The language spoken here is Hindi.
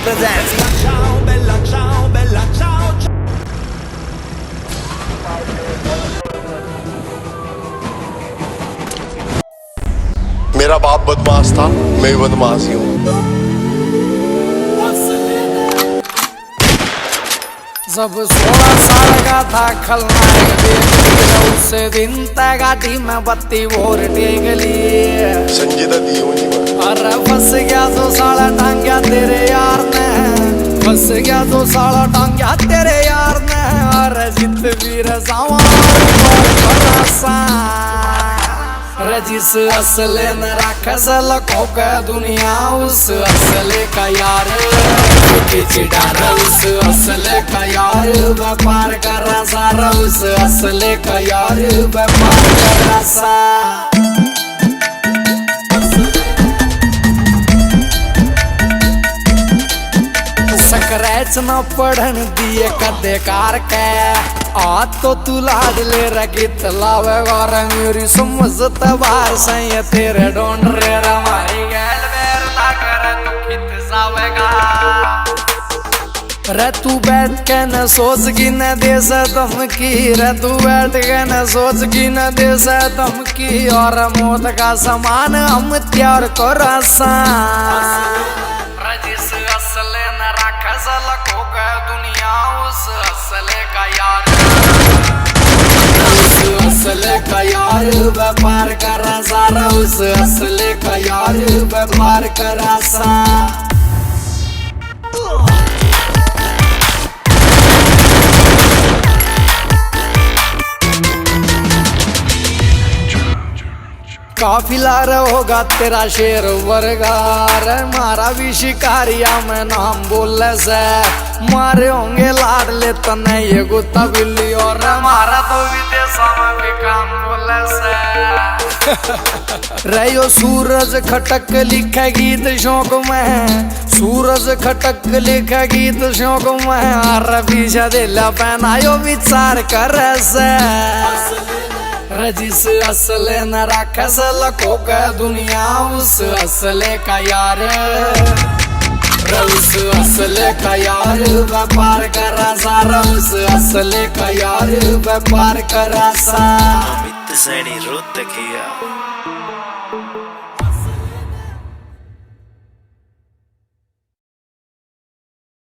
presents. Ciao bella, ciao bella, ciao ciao. मेरा बाप बदमाश था, मैं बदमाश ही हूँ। जब 16 साल का था खलनायक उस दिन तय गाड़ी में बत्ती और टेक ली। संजीदा दी हूँ अरे फंस गया जो साला टांग्या तेरे यार ने, फंस गया जो साला टांग्या तेरे यार ने। अरे जित वीर जिस असले न राखस लखों का दुनिया उस असले का यार चिड़ारा, उस असले का यार व्यापार कर सारा, उस असले का यार व्यापार कर सा। स्क्रैच न पढ़न दिए कदे कार के आज तो तू लाड ले रगित लावेगा रे मेरी समझ तबार सही तेरे ढूंढ रे हमारी गैल बेर ना करे तू खित जावेगा। रे तू बैठ के न सोच की न दे से धमकी, रे तू बैठ के न सोच की न दे से धमकी। और मौत का सामान हम तैयार को रसा जिस असले न राखस लखों का दुनिया उस असले का यार, उस असले का यार व्यापार कर सारा, उस असले का यार व्यापार कर सा। काफिला होगा तेरा शेर वर्गार, मारा भी शिकारिया में नाम बोले से। मारे होंगे लाड ले तने ये गुत्ता बिल्ली, और मारा तो विदेशों में भी काम बोले से। रहो सूरज खटक लिखे गीत शौक में, सूरज खटक लिखे गीत शौक में। अरे पीछे दिला पहनायो विचार कर से जिस असले न राखस लखों का दुनिया उस असले का यार, उस असले का यार व्यापार कर सारा, उस असले का यार व्यापार कर सा। अमित सैनी रुत किया।